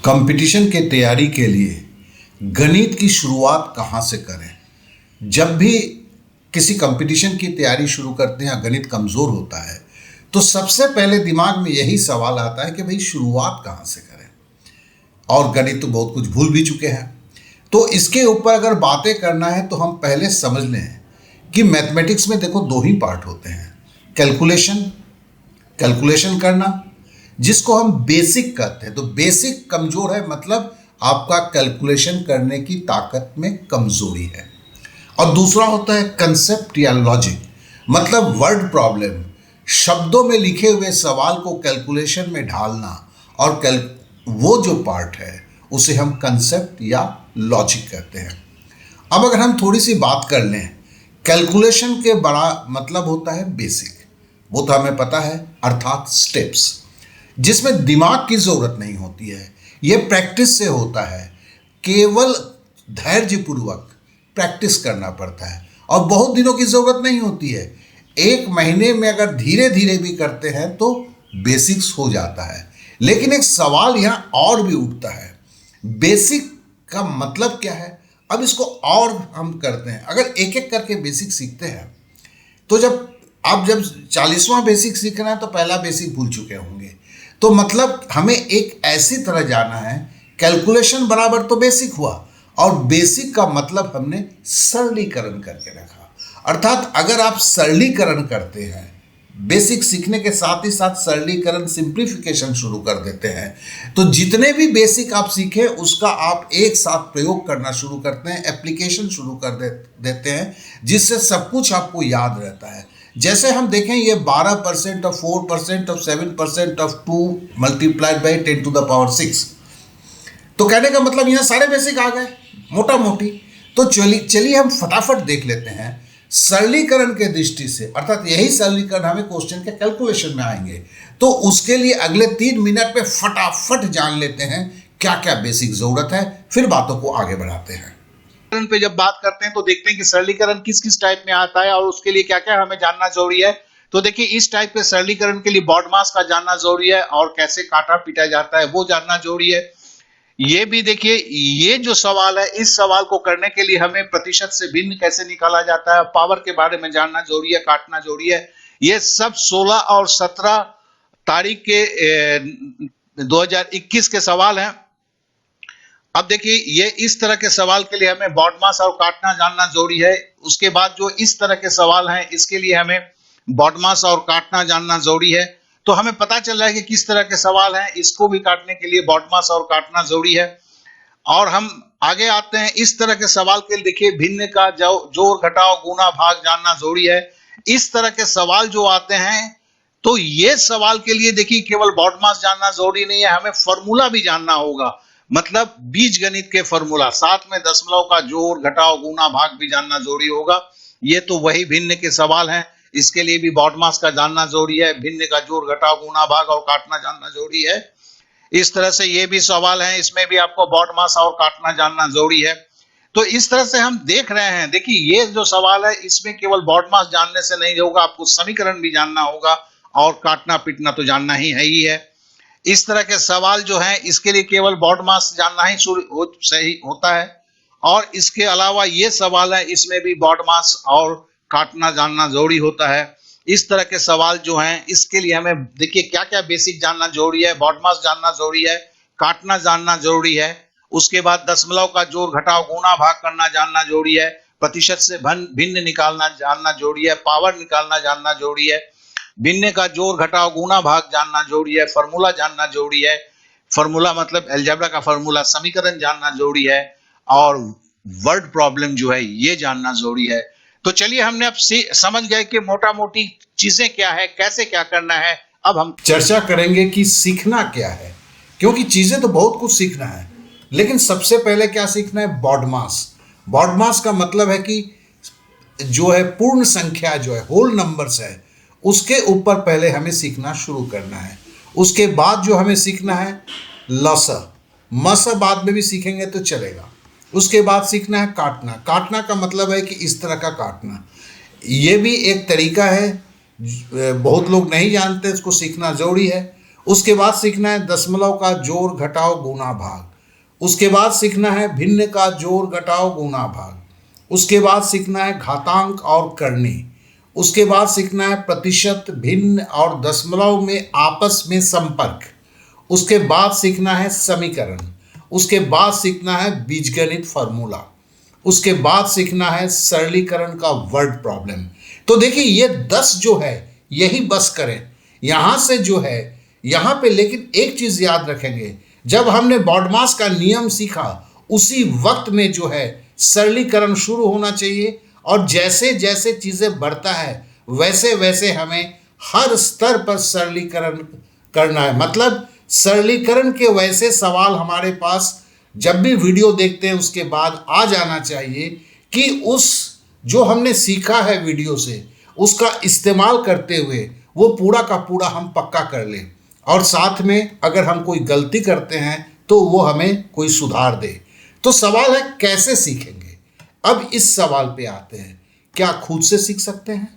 Competition के तैयारी के लिए गणित की शुरुआत कहाँ से करें। जब भी किसी कंपटीशन की तैयारी शुरू करते हैं, गणित कमज़ोर होता है, तो सबसे पहले दिमाग में यही सवाल आता है कि भाई शुरुआत कहाँ से करें। और गणित तो बहुत कुछ भूल भी चुके हैं, तो इसके ऊपर अगर बातें करना है तो हम पहले समझ लें कि मैथमेटिक्स में देखो दो ही पार्ट होते हैं। कैलकुलेशन करना, जिसको हम बेसिक कहते हैं। तो बेसिक कमज़ोर है, मतलब आपका कैलकुलेशन करने की ताकत में कमज़ोरी है। और दूसरा होता है कंसेप्ट या लॉजिक, मतलब वर्ड प्रॉब्लम, शब्दों में लिखे हुए सवाल को कैलकुलेशन में ढालना। और वो जो पार्ट है उसे हम कंसेप्ट या लॉजिक कहते हैं। अब अगर हम थोड़ी सी बात कर लें, कैलकुलेशन के बड़ा मतलब होता है बेसिक, वो तो हमें पता है, अर्थात स्टेप्स, जिसमें दिमाग की ज़रूरत नहीं होती है। ये प्रैक्टिस से होता है, केवल धैर्यपूर्वक प्रैक्टिस करना पड़ता है और बहुत दिनों की ज़रूरत नहीं होती है। एक महीने में अगर धीरे धीरे भी करते हैं तो बेसिक्स हो जाता है। लेकिन एक सवाल यहाँ और भी उठता है, बेसिक का मतलब क्या है। अब इसको और हम करते हैं, अगर एक एक करके बेसिक सीखते हैं तो जब 40वां बेसिक सीखना है तो पहला बेसिक भूल चुके होंगे। तो मतलब हमें एक ऐसी तरह जाना है, कैलकुलेशन बराबर तो बेसिक हुआ, और बेसिक का मतलब हमने सरलीकरण करके रखा। अर्थात अगर आप सरलीकरण करते हैं, बेसिक सीखने के साथ ही साथ सरलीकरण, सिंप्लीफिकेशन शुरू कर देते हैं, तो जितने भी बेसिक आप सीखे उसका आप एक साथ प्रयोग करना शुरू करते हैं, एप्लीकेशन शुरू कर देते हैं, जिससे सब कुछ आपको याद रहता है। जैसे हम देखें, ये 12% of 4% of 7% of 2 multiplied by 10⁻⁶। तो कहने का मतलब यहाँ सारे बेसिक आ गए मोटा मोटी। तो चलिए हम फटाफट देख लेते हैं सरलीकरण के दृष्टि से, अर्थात यही सरलीकरण हमें क्वेश्चन के कैलकुलेशन में आएंगे। तो उसके लिए अगले 3 मिनट में फटाफट जान लेते हैं क्या क्या बेसिक जरूरत है, फिर बातों को आगे बढ़ाते हैं। पे जब बात करते हैं तो देखते हैं कि सरलीकरण किस किस टाइप में आता है और उसके लिए क्या क्या हमें जानना जरूरी है। तो देखिए, इस टाइप के सरलीकरण के लिए BODMAS का जानना जरूरी है और कैसे काटा पीटा जाता है वो जानना जरूरी है। ये भी देखिए, ये जो सवाल है, इस सवाल को करने के लिए हमें प्रतिशत से भिन्न कैसे निकाला जाता है, पावर के बारे में जानना जरूरी है, काटना जरूरी है। ये सब 16 और 17 तारीख के 2021 के सवाल हैं। अब देखिए, ये इस तरह के सवाल के लिए हमें BODMAS और काटना जानना जरूरी है। उसके बाद जो इस तरह के सवाल हैं, इसके लिए हमें BODMAS और काटना जानना जरूरी है। तो हमें पता चल रहा है कि किस तरह के सवाल हैं, इसको भी काटने के लिए BODMAS और काटना जरूरी है। और हम आगे आते हैं, इस तरह के सवाल के लिए देखिए, भिन्न का जोड़ घटाव गुना भाग जानना जरूरी है। इस तरह के सवाल जो आते हैं, तो ये सवाल के लिए देखिए केवल BODMAS जानना जरूरी नहीं है, हमें फॉर्मूला भी जानना होगा, मतलब बीज गणित के फॉर्मूला, साथ में दशमलव का जोड़ घटाव गुना भाग भी जानना जरूरी होगा। ये तो वही भिन्न के सवाल हैं, इसके लिए भी BODMAS का जानना जरूरी है, भिन्न का जोड़ घटाव गुना भाग और काटना जानना जरूरी है। इस तरह से ये भी सवाल है, इसमें भी आपको BODMAS और काटना जानना जरूरी है। तो इस तरह से हम देख रहे हैं, देखिए ये जो सवाल है, इसमें केवल BODMAS जानने से नहीं होगा, आपको समीकरण भी जानना होगा और काटना पीटना तो जानना ही है। इस तरह के सवाल जो हैं, इसके लिए केवल BODMAS जानना ही सही होता है। और इसके अलावा ये सवाल है, इसमें भी BODMAS और काटना जानना जरूरी होता है। इस तरह के सवाल जो हैं, इसके लिए हमें देखिए क्या क्या बेसिक जानना जरूरी है, BODMAS जानना जरूरी है, काटना जानना जरूरी है। उसके बाद दशमलव का जोड़ घटाव गुना भाग करना जानना जरूरी है, प्रतिशत से भिन्न निकालना जानना जरूरी है, पावर निकालना जानना जरूरी है, भिन्न का जोड़ घटाव गुना भाग जानना जरूरी है, फॉर्मूला जानना जरूरी है, फॉर्मूला मतलब अलजेब्रा का फॉर्मूला, समीकरण जानना जरूरी है, और वर्ड प्रॉब्लम जो है ये जानना जरूरी है। तो चलिए, हमने अब समझ गए कि मोटा मोटी चीजें क्या है, कैसे क्या करना है। अब हम चर्चा करेंगे कि सीखना क्या है, क्योंकि चीजें तो बहुत कुछ सीखना है, लेकिन सबसे पहले क्या सीखना है, BODMAS। BODMAS का मतलब है कि जो है पूर्ण संख्या, जो है होल नंबर्स है, उसके ऊपर पहले हमें सीखना शुरू करना है। उसके बाद जो हमें सीखना है लसा, मसा बाद में भी सीखेंगे तो चलेगा। उसके बाद सीखना है काटना। काटना का मतलब है कि इस तरह का काटना, ये भी एक तरीका है, बहुत लोग नहीं जानते, इसको सीखना जरूरी है। उसके बाद सीखना है दशमलव का जोड़ घटाव गुणा भाग। उसके बाद सीखना है भिन्न का जोड़ घटाव गुणा भाग। उसके बाद सीखना है घातांक और करनी। उसके बाद सीखना है प्रतिशत, भिन्न और दशमलव में आपस में संपर्क। उसके बाद सीखना है समीकरण। उसके बाद सीखना है बीजगणित फॉर्मूला। उसके बाद सीखना है सरलीकरण का वर्ड प्रॉब्लम। तो देखिए ये 10 जो है यही बस करें यहाँ से जो है यहाँ पे। लेकिन एक चीज़ याद रखेंगे, जब हमने बॉडमास का नियम सीखा उसी वक्त में जो है सरलीकरण शुरू होना चाहिए, और जैसे जैसे चीज़ें बढ़ता है वैसे वैसे हमें हर स्तर पर सरलीकरण करना है। मतलब सरलीकरण के वैसे सवाल हमारे पास जब भी वीडियो देखते हैं उसके बाद आ जाना चाहिए कि उस जो हमने सीखा है वीडियो से उसका इस्तेमाल करते हुए वो पूरा का पूरा हम पक्का कर लें, और साथ में अगर हम कोई गलती करते हैं तो वो हमें कोई सुधार दे। तो सवाल है कैसे सीखेंगे। अब इस सवाल पे आते हैं, क्या खुद से सीख सकते हैं?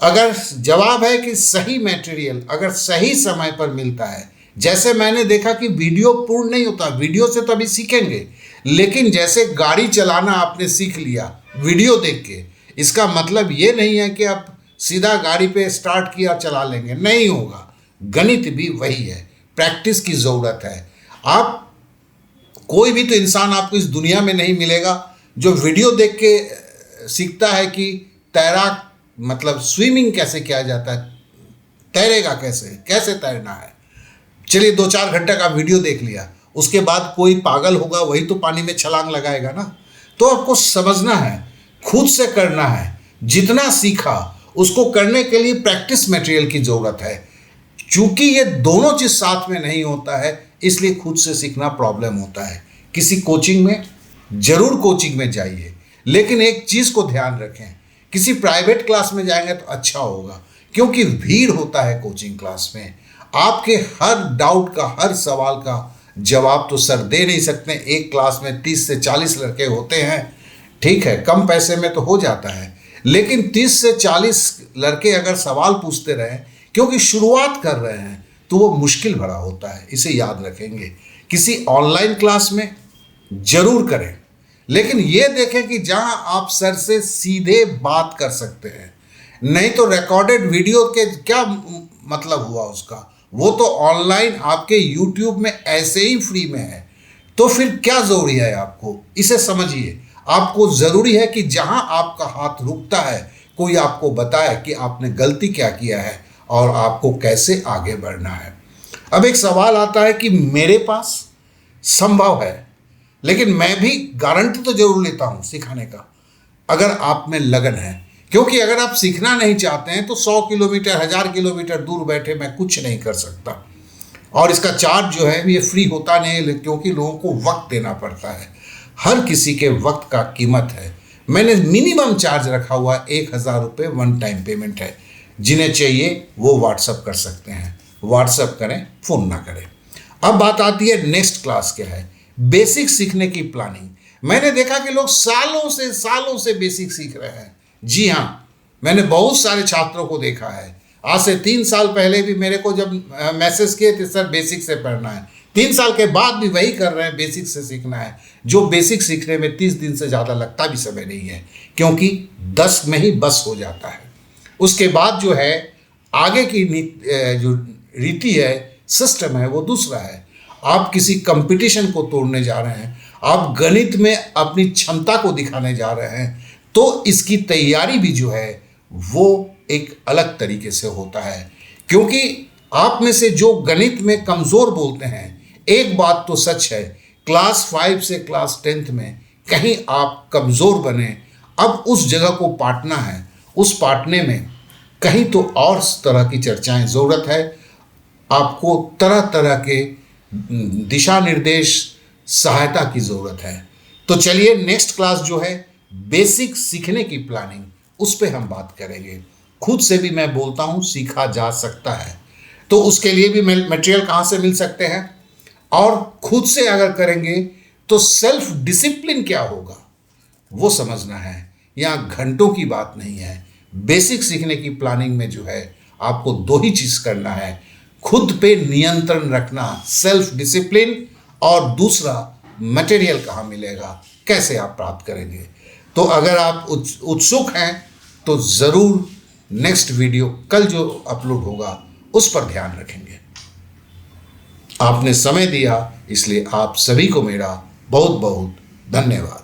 अगर जवाब है कि सही मटेरियल अगर सही समय पर मिलता है, जैसे मैंने देखा कि वीडियो पूर्ण नहीं होता, वीडियो से तो अभी सीखेंगे, लेकिन जैसे गाड़ी चलाना आपने सीख लिया वीडियो देख के, इसका मतलब ये नहीं है कि आप सीधा गाड़ी पे स्टार्ट किया चला लेंगे, नहीं होगा। गणित भी वही है, प्रैक्टिस की ज़रूरत है। आप कोई भी तो इंसान आपको इस दुनिया में नहीं मिलेगा जो वीडियो देख के सीखता है कि तैराक मतलब स्विमिंग कैसे किया जाता है, तैरेगा कैसे, कैसे तैरना है। चलिए 2-4 घंटे का वीडियो देख लिया, उसके बाद कोई पागल होगा वही तो पानी में छलांग लगाएगा ना। तो आपको समझना है, खुद से करना है। जितना सीखा उसको करने के लिए प्रैक्टिस मटेरियल की ज़रूरत है। चूँकि ये दोनों चीज़ साथ में नहीं होता है इसलिए खुद से सीखना प्रॉब्लम होता है। किसी कोचिंग में जरूर कोचिंग में जाइए, लेकिन एक चीज़ को ध्यान रखें, किसी प्राइवेट क्लास में जाएंगे तो अच्छा होगा, क्योंकि भीड़ होता है कोचिंग क्लास में। आपके हर डाउट का, हर सवाल का जवाब तो सर दे नहीं सकते। एक क्लास में 30 से 40 लड़के होते हैं, ठीक है, कम पैसे में तो हो जाता है, लेकिन 30 से 40 लड़के अगर सवाल पूछते रहें, क्योंकि शुरुआत कर रहे हैं, तो वो मुश्किल भरा होता है। इसे याद रखेंगे। किसी ऑनलाइन क्लास में जरूर करें, लेकिन ये देखें कि जहां आप सर से सीधे बात कर सकते हैं। नहीं तो रिकॉर्डेड वीडियो के क्या मतलब हुआ उसका, वो तो ऑनलाइन आपके यूट्यूब में ऐसे ही फ्री में है, तो फिर क्या ज़रूरी है आपको, इसे समझिए। आपको ज़रूरी है कि जहां आपका हाथ रुकता है कोई आपको बताए कि आपने गलती क्या किया है और आपको कैसे आगे बढ़ना है। अब एक सवाल आता है कि मेरे पास संभव है, लेकिन मैं भी गारंटी तो जरूर लेता हूँ सिखाने का, अगर आप में लगन है। क्योंकि अगर आप सीखना नहीं चाहते हैं तो 100 किलोमीटर 1000 किलोमीटर दूर बैठे मैं कुछ नहीं कर सकता। और इसका चार्ज जो है ये फ्री होता नहीं है, क्योंकि लोगों को वक्त देना पड़ता है। हर किसी के वक्त का कीमत है। मैंने मिनिमम चार्ज रखा हुआ 1000 रुपये वन टाइम पेमेंट है। जिन्हें चाहिए वो व्हाट्सअप कर सकते हैं, व्हाट्सअप करें, फ़ोन ना करें। अब बात आती है नेक्स्ट क्लास क्या है, बेसिक सीखने की प्लानिंग। मैंने देखा कि लोग सालों से बेसिक सीख रहे हैं। जी हाँ, मैंने बहुत सारे छात्रों को देखा है। आज से 3 साल पहले भी मेरे को जब मैसेज किए थे सर बेसिक से पढ़ना है, 3 साल के बाद भी वही कर रहे हैं, बेसिक से सीखना है। जो बेसिक सीखने में 30 दिन से ज़्यादा लगता भी समय नहीं है, क्योंकि 10 में ही बस हो जाता है। उसके बाद जो है आगे की जो रीति है, सिस्टम है, वो दूसरा है। आप किसी कंपटीशन को तोड़ने जा रहे हैं, आप गणित में अपनी क्षमता को दिखाने जा रहे हैं, तो इसकी तैयारी भी जो है वो एक अलग तरीके से होता है। क्योंकि आप में से जो गणित में कमज़ोर बोलते हैं, एक बात तो सच है, क्लास 5 से क्लास 10th में कहीं आप कमज़ोर बने, अब उस जगह को पाटना है। उस पाटने में कहीं तो और तरह की चर्चाएं ज़रूरत है। आपको तरह तरह के दिशा निर्देश, सहायता की ज़रूरत है। तो चलिए नेक्स्ट क्लास जो है बेसिक सीखने की प्लानिंग, उस पर हम बात करेंगे। खुद से भी मैं बोलता हूँ सीखा जा सकता है, तो उसके लिए भी मटेरियल कहाँ से मिल सकते हैं, और खुद से अगर करेंगे तो सेल्फ डिसिप्लिन क्या होगा वो समझना है। यहाँ घंटों की बात नहीं है। बेसिक सीखने की प्लानिंग में जो है आपको 2 ही चीज़ करना है, खुद पे नियंत्रण रखना, सेल्फ डिसिप्लिन, और दूसरा मटेरियल कहाँ मिलेगा, कैसे आप प्राप्त करेंगे। तो अगर आप उत्सुक हैं तो ज़रूर नेक्स्ट वीडियो कल जो अपलोड होगा उस पर ध्यान रखेंगे। आपने समय दिया इसलिए आप सभी को मेरा बहुत बहुत धन्यवाद।